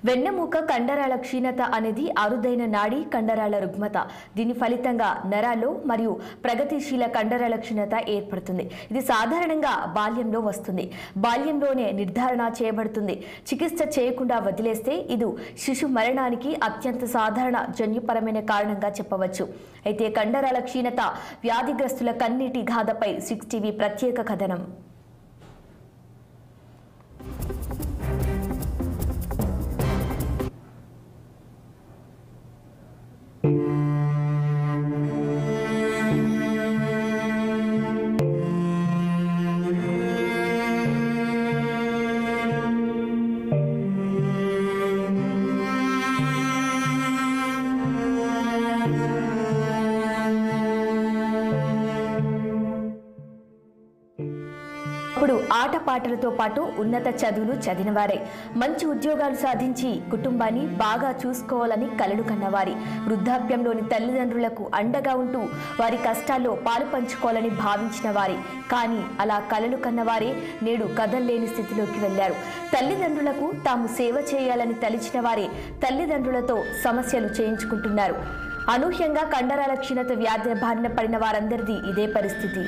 వెన్నెముక కండరాల క్షీణత అనేది అరుదైన నాడీ కండరాల రుగ్మత. దీని ఫలితంగా నరాల్లో మరియు ప్రగతిశీల కండరాల క్షీణత ఏర్పడుతుంది. ఇది సాధారణంగా బాల్యంలో వస్తుంది. బాల్యంలోనే నిర్ధారణ చేయబడుతుంది. చికిత్స చేయకుండా వదిలేస్తే ఇది శిశు మరణానికి అత్యంత సాధారణ జన్యుపరమైన కారణంగా చెప్పవచ్చు. అయితే కండరాల క్షీణత వ్యాధిగ్రస్తుల కన్నీటి గాథపై 6 టీవీ ప్రత్యేక కథనం. అప్పుడు ఆటపాటలతో పాటు ఉన్నత చదువులు చదివినవారే, మంచి ఉద్యోగాలు సాధించి కుటుంబాన్ని బాగా చూసుకోవాలని కలలు కన్నవారి, వృద్ధాప్యంలోని తల్లిదండ్రులకు అండగా ఉంటూ వారి కష్టాల్లో పాలు పంచుకోవాలని భావించిన వారి. కానీ అలా కలలు కన్నవారే నేడు కదల్లేని స్థితిలోకి వెళ్లారు. తల్లిదండ్రులకు తాము సేవ చేయాలని తలిచిన వారే తల్లిదండ్రులతో సమస్యలు చేయించుకుంటున్నారు. అనూహ్యంగా కండరాల క్షీణత వ్యాధి బారిన పడిన వారందరిది ఇదే పరిస్థితి.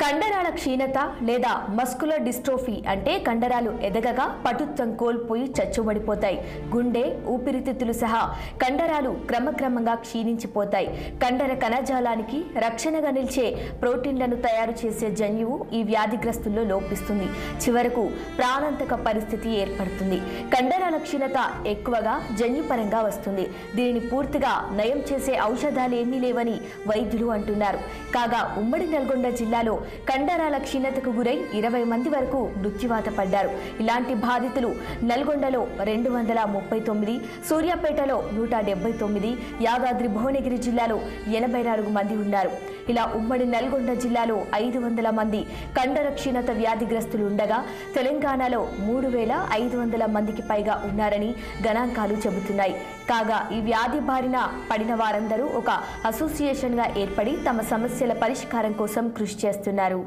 కండరాల క్షీణత లేదా మస్కులర్ డిస్ట్రోఫీ అంటే కండరాలు ఎదగగా పటుత్వం కోల్పోయి చచ్చుబడిపోతాయి. గుండె, ఊపిరితిత్తులు సహా కండరాలు క్రమక్రమంగా క్షీణించిపోతాయి. కండర కణజాలానికి రక్షణగా నిలిచే ప్రోటీన్లను తయారు చేసే జన్యువు ఈ వ్యాధిగ్రస్తుల్లో లోపిస్తుంది. చివరకు ప్రాణాంతక పరిస్థితి ఏర్పడుతుంది. కండరాల క్షీణత ఎక్కువగా జన్యుపరంగా వస్తుంది. దీనిని పూర్తిగా నయం చేసే ఔషధాలు ఏమీ లేవని వైద్యులు అంటున్నారు. కాగా ఉమ్మడి నల్గొండ జిల్లాలో కండరాల క్షీణతకు గురై 20 మంది వరకు మృత్యువాత పడ్డారు. ఇలాంటి బాధితులు నల్గొండలో 239, సూర్యాపేటలో 179, యాదాద్రి భువనగిరి జిల్లాలో 84 మంది ఉన్నారు. ఇలా ఉమ్మడి నల్గొండ జిల్లాలో 500 మంది కండర క్షీణత వ్యాధిగ్రస్తులు ఉండగా తెలంగాణలో 3500 మందికి పైగా ఉన్నారని గణాంకాలు చెబుతున్నాయి. కాగా ఈ వ్యాధి బారిన పడిన వారందరూ ఒక అసోసియేషన్గా ఏర్పడి తమ సమస్యల పరిష్కారం కోసం కృషి చేస్తున్నారు.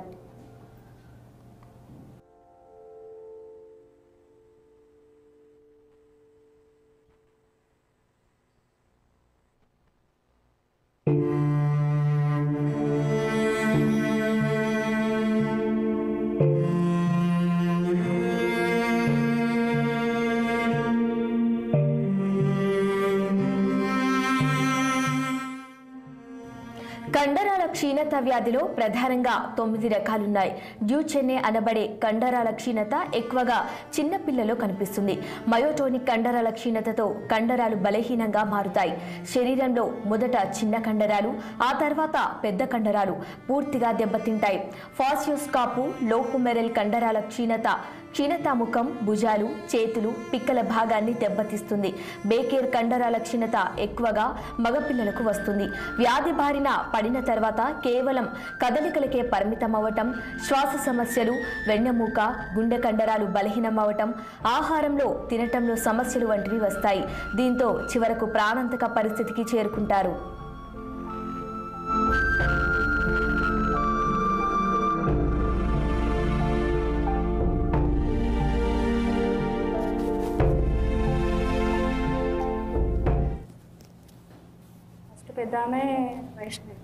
కండరాల క్షీణత వ్యాధిలో ప్రధానంగా 9 రకాలున్నాయి. డ్యూచెన్నె అనబడే కండరాల క్షీణత ఎక్కువగా చిన్నపిల్లలో కనిపిస్తుంది. మయోటోనిక్ కండరాల క్షీణతతో కండరాలు బలహీనంగా మారుతాయి. శరీరంలో మొదట చిన్న కండరాలు, ఆ తర్వాత పెద్ద కండరాలు పూర్తిగా దెబ్బతింటాయి. ఫాసియోస్కాపు లోపుమెరల్ కండరాల క్షీణత ముఖం, భుజాలు, చేతులు, పిక్కల భాగాన్ని దెబ్బతీస్తుంది. బేకేర్ కండరాల క్షీణత ఎక్కువగా మగపిల్లలకు వస్తుంది. వ్యాధి బారిన పడిన తర్వాత కేవలం కదలికలకే పరిమితమవటం, శ్వాస సమస్యలు, వెన్నెముక, గుండె కండరాలు బలహీనమవటం, ఆహారంలో తినటంలో సమస్యలు వంటివి వస్తాయి. దీంతో చివరకు ప్రాణాంతక పరిస్థితికి చేరుకుంటారు. పెద్ద ఆమె వైష్ణవి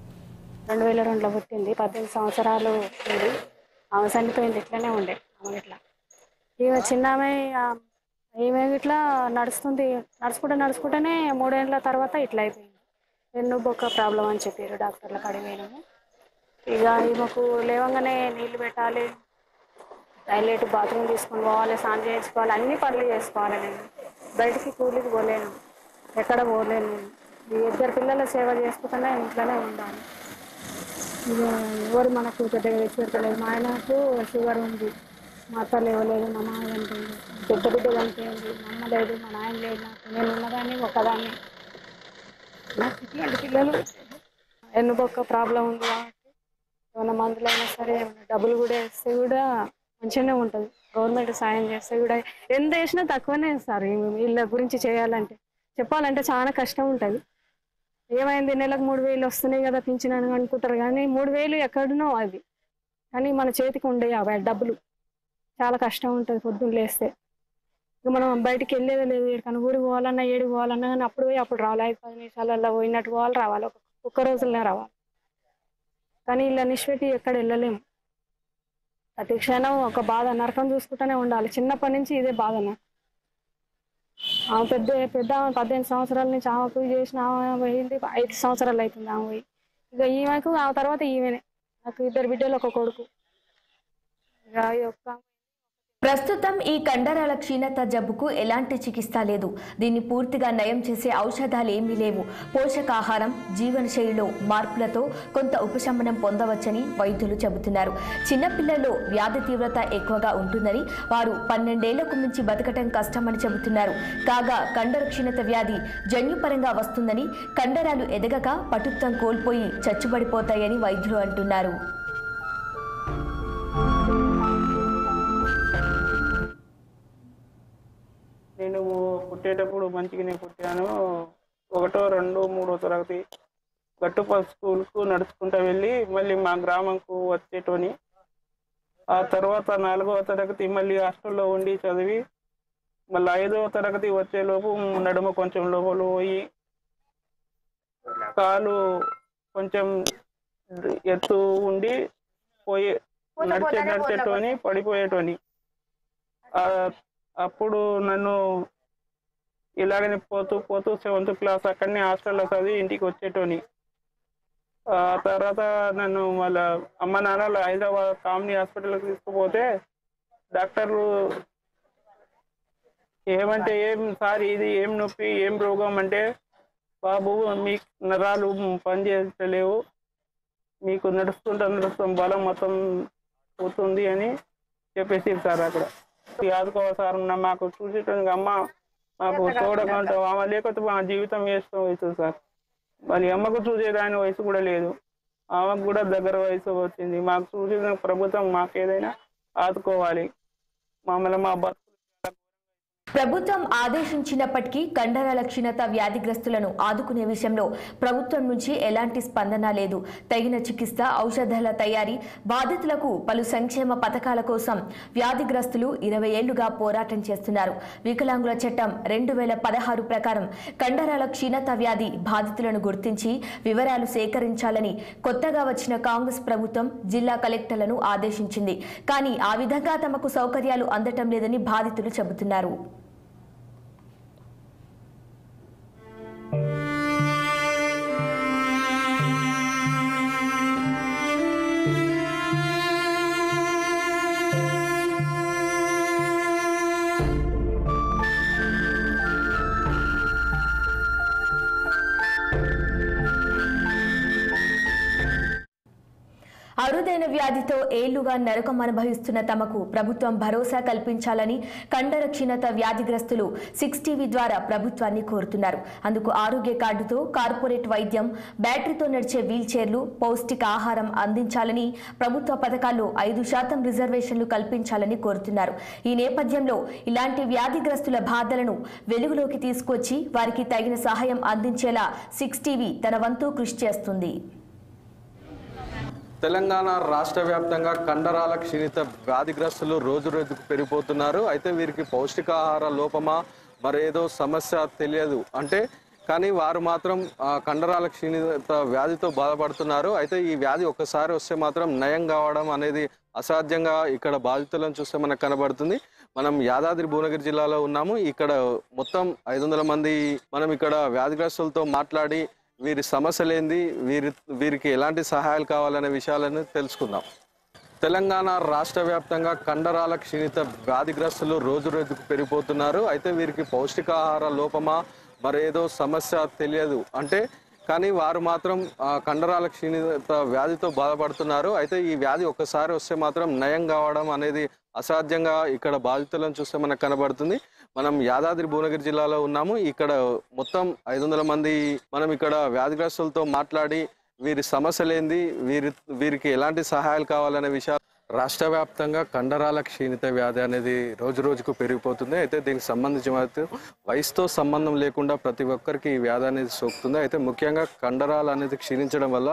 2002లో పుట్టింది. 18 సంవత్సరాలు ఉంది. ఆమె చనిపోయింది. ఇట్లనే ఉండే ఆమె ఇట్లా. ఈమె చిన్న ఆమె ఈమె ఇట్లా నడుచుకుంటేనే 3 ఏళ్ళ తర్వాత ఇట్లా అయిపోయింది. వెన్నుబొక్క ప్రాబ్లం అని చెప్పారు డాక్టర్లకు అడిగినాము. ఇక ఈమెకు లేవంగానే నీళ్ళు పెట్టాలి, టాయిలెట్ బాత్రూమ్ తీసుకొని పోవాలి, స్నానం చేసుకోవాలి, అన్ని పనులు చేసుకోవాలి. నేను బయటికి కూలికి పోలేను, ఎక్కడ పోలేను. నేను ఈ 2 పిల్లల సేవ చేసుకుంటూనే ఇంట్లోనే ఉండాలి. ఎవరు మనకు పెద్దగా తెచ్చి పెట్టలేదు. మా ఆయనకు షుగర్ ఉంది, మా అత్త లేవలేదు, మా మామ చనిపోయింది, పెద్ద బిడ్డ చనిపోయింది, మా అమ్మ లేదు, మా నాయన లేదు. నాకు నేను ఉన్నదాన్ని ఒక్కదాన్ని. నాకు ఇట్లాంటి పిల్లలు ఎన్నుబొక్క ప్రాబ్లం ఉంది కాబట్టి ఏమైనా మందులైనా సరే ఏమైనా డబ్బులు కూడా వేస్తే కూడా మంచిగానే ఉంటుంది. గవర్నమెంట్ సాయం చేస్తే కూడా ఎంత చేసినా తక్కువనే సార్. వీళ్ళ గురించి చేయాలంటే చెప్పాలంటే చాలా కష్టం ఉంటుంది. ఏమైంది నెలకు 3,000 వస్తున్నాయి కదా పింఛన్ అని అనుకుంటారు, కానీ 3,000 ఎక్కడునో అది, కానీ మన చేతికి ఉండే డబ్బులు చాలా కష్టం ఉంటుంది. పొద్దున్న లేస్తే ఇక మనం బయటికి వెళ్ళేది లేదు, కానీ ఊరికి పోవాలన్నా ఏడికి పోవాలన్నా కానీ అప్పుడు పోయి అప్పుడు రావాలి. 5-10 నిమిషాలలో పోయినట్టు రావాలి, ఒక్క రోజులనే రావాలి. కానీ ఇలా నిష్పెట్టి ఎక్కడ వెళ్ళలేము. ప్రతి క్షణం ఒక బాధ, నరకం చూసుకుంటూనే ఉండాలి. చిన్నప్పటి నుంచి ఇదే బాధన. ఆమె పెద్ద 18 సంవత్సరాల నుంచి ఆమె పూజ చేసిన ఆమె పోయింది, 5 సంవత్సరాలు అవుతుంది ఆమె పోయి. ఇక ఈమెకు ఆ తర్వాత ఈమెనే. నాకు 2 బిడ్డలు, ఒక కొడుకు. ఇక ప్రస్తుతం ఈ కండరాల క్షీణత జబ్బుకు ఎలాంటి చికిత్స లేదు. దీన్ని పూర్తిగా నయం చేసే ఔషధాలు ఏమీ లేవు. పోషకాహారం, జీవనశైలిలో మార్పులతో కొంత ఉపశమనం పొందవచ్చని వైద్యులు చెబుతున్నారు. చిన్నపిల్లల్లో వ్యాధి తీవ్రత ఎక్కువగా ఉంటుందని, వారు 12 ఏళ్లకు మించి బతకటం కష్టమని చెబుతున్నారు. కాగా కండర క్షీణత వ్యాధి జన్యుపరంగా వస్తుందని, కండరాలు ఎదగక పటుత్వం కోల్పోయి చచ్చుబడిపోతాయని వైద్యులు అంటున్నారు. నేను పుట్టేటప్పుడు మంచిగానే పుట్టాను. 1, 2, 3 తరగతి గట్టుపల్లి స్కూల్కు నడుచుకుంటూ వెళ్ళి మళ్ళీ మా గ్రామంకు వచ్చేటోని. ఆ తర్వాత 4వ తరగతి మళ్ళీ హాస్టల్లో ఉండి చదివి మళ్ళీ 5వ తరగతి వచ్చేలోపు నడుమ కొంచెం లోపల పోయి కాలు కొంచెం ఎత్తు ఉండి నడిచేటోని పడిపోయేటోని. అప్పుడు నన్ను ఇలాగనే పోతూ 7th క్లాస్ అక్కడనే హాస్టల్లో చదివి ఇంటికి వచ్చేటోని. ఆ తర్వాత నన్ను మళ్ళీ అమ్మ నాన్నలు హైదరాబాద్ కామినీ హాస్పిటల్కి తీసుకుపోతే డాక్టర్లు ఏమంటే, ఏం సార్ ఇది ఏం నొప్పి, ఏం రోగం అంటే, బాబు మీ నరాలు పనిచేయలేవు, మీకు నడుస్తుంటాం బలం మొత్తం పోతుంది అని చెప్పేసి సార్ అక్కడ. ఆదుకోవాలి సార్, మాకు చూసేటానికి అమ్మ మాకు తోడగా ఉంటాం, ఆమె లేకపోతే మా జీవితం వేస్తూ అవుతుంది సార్. మరి అమ్మకు చూసేదాని వయసు కూడా లేదు, ఆమెకు కూడా దగ్గర వయసు వచ్చింది. మాకు చూసిన ప్రభుత్వం మాకు ఏదైనా ఆదుకోవాలి. మమ్మల్ని మా ప్రభుత్వం ఆదేశించినప్పటికీ కండరాల క్షీణత వ్యాధిగ్రస్తులను ఆదుకునే విషయంలో ప్రభుత్వం నుంచి ఎలాంటి స్పందన లేదు. తగిన చికిత్స, ఔషధాల తయారీ, బాధితులకు పలు సంక్షేమ పథకాల కోసం వ్యాధిగ్రస్తులు 20 ఏళ్లుగా పోరాటం చేస్తున్నారు. వికలాంగుల చట్టం 2016 ప్రకారం కండరాల క్షీణత వ్యాధి బాధితులను గుర్తించి వివరాలు సేకరించాలని కొత్తగా వచ్చిన కాంగ్రెస్ ప్రభుత్వం జిల్లా కలెక్టర్లను ఆదేశించింది. కానీ ఆ విధంగా తమకు సౌకర్యాలు అందటం లేదని బాధితులు చెబుతున్నారు. అరుదైన వ్యాధితో ఏళ్లుగా నరకం అనుభవిస్తున్న తమకు ప్రభుత్వం భరోసా కల్పించాలని కండర క్షీణత వ్యాధిగ్రస్తులు 6 టీవీ ద్వారా ప్రభుత్వాన్ని కోరుతున్నారు. అందుకు ఆరోగ్య కార్డుతో కార్పొరేట్ వైద్యం, బ్యాటరీతో నడిచే వీల్ చైర్లు, పౌష్టిక ఆహారం అందించాలని, ప్రభుత్వ పథకాల్లో 5% రిజర్వేషన్లు కల్పించాలని కోరుతున్నారు. ఈ నేపథ్యంలో ఇలాంటి వ్యాధిగ్రస్తుల బాధలను వెలుగులోకి తీసుకొచ్చి వారికి తగిన సహాయం అందించేలా 6 టీవీ తన వంతు కృషి చేస్తుంది. తెలంగాణ రాష్ట్ర వ్యాప్తంగా కండరాల క్షీణిత వ్యాధిగ్రస్తులు రోజురోజుకు పెరిగిపోతున్నారు. అయితే వీరికి పౌష్టికాహార లోపమా మరేదో సమస్య తెలియదు అంటే, కానీ వారు మాత్రం కండరాల క్షీణిత వ్యాధితో బాధపడుతున్నారు. అయితే ఈ వ్యాధి ఒక్కసారి వస్తే మాత్రం నయం కావడం అనేది అసాధ్యంగా ఇక్కడ బాధితులను చూస్తే మనకు కనబడుతుంది. మనం యాదాద్రి భువనగిరి జిల్లాలో ఉన్నాము. ఇక్కడ మొత్తం 500 మంది మనం ఇక్కడ వ్యాధిగ్రస్తులతో మాట్లాడి వీరి సమస్యలేంది, వీరికి ఎలాంటి సహాయాలు కావాలనే విషయాలను తెలుసుకుందాం. తెలంగాణ రాష్ట్ర వ్యాప్తంగా కండరాల క్షీణిత వ్యాధిగ్రస్తులు రోజురోజుకు పెరిగిపోతున్నారు. అయితే వీరికి పౌష్టికాహార లోపమా మరేదో సమస్య తెలియదు అంటే, కానీ వారు మాత్రం కండరాల క్షీణిత వ్యాధితో బాధపడుతున్నారు. అయితే ఈ వ్యాధి ఒక్కసారి వస్తే మాత్రం నయం కావడం అనేది అసాధ్యంగా ఇక్కడ బాధితులను చూస్తే మనకు కనబడుతుంది. మనం యాదాద్రి భువనగిరి జిల్లాలో ఉన్నాము. ఇక్కడ మొత్తం 500 మంది మనం ఇక్కడ వ్యాధిగ్రస్తులతో మాట్లాడి వీరి సమస్యలేంది, వీరికి ఎలాంటి సహాయాలు కావాలనే విషయాలు రాష్ట్ర వ్యాప్తంగా కండరాల క్షీణిత వ్యాధి అనేది రోజు రోజుకు పెరిగిపోతుంది. అయితే దీనికి సంబంధించి వయసుతో సంబంధం లేకుండా ప్రతి ఒక్కరికి ఈ వ్యాధి అనేది సోకుతుంది. అయితే ముఖ్యంగా కండరాలు అనేది క్షీణించడం వల్ల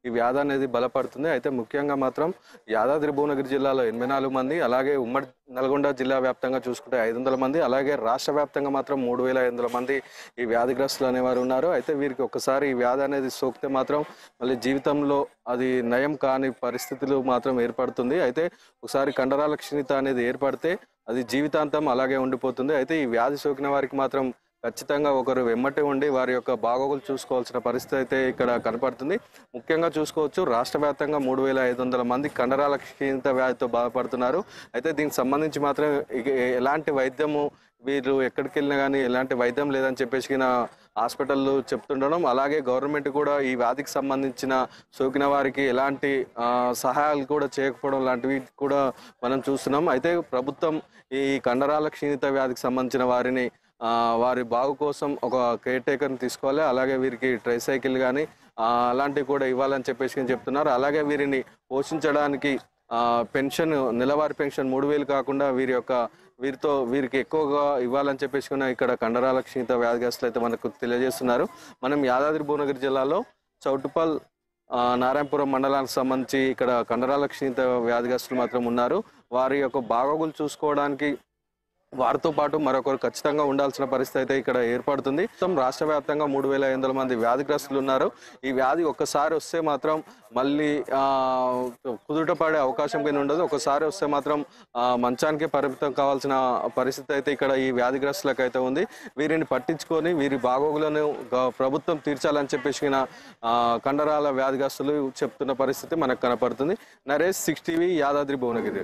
ఈ వ్యాధి అనేది బలపడుతుంది. అయితే ముఖ్యంగా మాత్రం యాదాద్రి భువనగిరి జిల్లాలో 84 మంది, అలాగే ఉమ్మడి నల్గొండ జిల్లా వ్యాప్తంగా చూసుకుంటే 500 మంది, అలాగే రాష్ట్ర వ్యాప్తంగా మాత్రం 3500 మంది ఈ వ్యాధిగ్రస్తులు అనేవారు ఉన్నారు. అయితే వీరికి ఒక్కసారి ఈ వ్యాధి అనేది సోకితే మాత్రం మళ్ళీ జీవితంలో అది నయం కాని పరిస్థితులు మాత్రం ఏర్పడుతుంది. అయితే ఒకసారి కండరాల క్షీణిత అనేది ఏర్పడితే అది జీవితాంతం అలాగే ఉండిపోతుంది. అయితే ఈ వ్యాధి సోకిన వారికి మాత్రం ఖచ్చితంగా ఒకరు వెమ్మటి ఉండి వారి యొక్క బాగోగులు చూసుకోవాల్సిన పరిస్థితి అయితే ఇక్కడ కనపడుతుంది. ముఖ్యంగా చూసుకోవచ్చు, రాష్ట్ర వ్యాప్తంగా 3500 మంది కండరాల క్షీణిత వ్యాధితో బాధపడుతున్నారు. అయితే దీనికి సంబంధించి మాత్రం ఎలాంటి వైద్యము వీళ్ళు ఎక్కడికి వెళ్ళినా కానీ ఎలాంటి వైద్యం లేదని చెప్పేసి హాస్పిటళ్ళు చెప్తుండడం, అలాగే గవర్నమెంట్ కూడా ఈ వ్యాధికి సంబంధించిన సోకిన వారికి ఎలాంటి సహాయాలు కూడా చేయకపోవడం లాంటివి కూడా మనం చూస్తున్నాం. అయితే ప్రభుత్వం ఈ కండరాల క్షీణిత వ్యాధికి సంబంధించిన వారిని వారి బాగు కోసం ఒక కేర్ టేకర్ని తీసుకోవాలి. అలాగే వీరికి ట్రైసైకిల్ కానీ అలాంటివి కూడా ఇవ్వాలని చెప్పేసి చెప్తున్నారు. అలాగే వీరిని పోషించడానికి పెన్షన్, నెలవారీ పెన్షన్ 3000 కాకుండా వీరికి ఎక్కువగా ఇవ్వాలని చెప్పేసి ఇక్కడ కండరాల క్షీణిత వ్యాధిగ్రస్తులు అయితే మనకు తెలియజేస్తున్నారు. మనం యాదాద్రి భువనగిరి జిల్లాలో చౌటుపల్ నారాయణపురం మండలానికి సంబంధించి ఇక్కడ కండరాల క్షీణిత వ్యాధిగ్రస్తులు మాత్రం ఉన్నారు. వారి యొక్క బాగోగులు చూసుకోవడానికి వారితో పాటు మరొకరు ఖచ్చితంగా ఉండాల్సిన పరిస్థితి అయితే ఇక్కడ ఏర్పడుతుంది. మొత్తం రాష్ట్ర వ్యాప్తంగా 3500 మంది వ్యాధిగ్రస్తులు ఉన్నారు. ఈ వ్యాధి ఒక్కసారి వస్తే మాత్రం మళ్ళీ కుదుట పడే అవకాశం కానీ ఉండదు. ఒకసారి వస్తే మాత్రం మంచానికి పరిమితం కావాల్సిన పరిస్థితి అయితే ఇక్కడ ఈ వ్యాధిగ్రస్తులకు అయితే ఉంది. వీరిని పట్టించుకొని వీరి బాగోగులను ప్రభుత్వం తీర్చాలని చెప్పేసి కండరాల వ్యాధిగ్రస్తులు చెప్తున్న పరిస్థితి మనకు కనపడుతుంది. నరేష్, 6 టీవీ, యాదాద్రి భువనగిరి.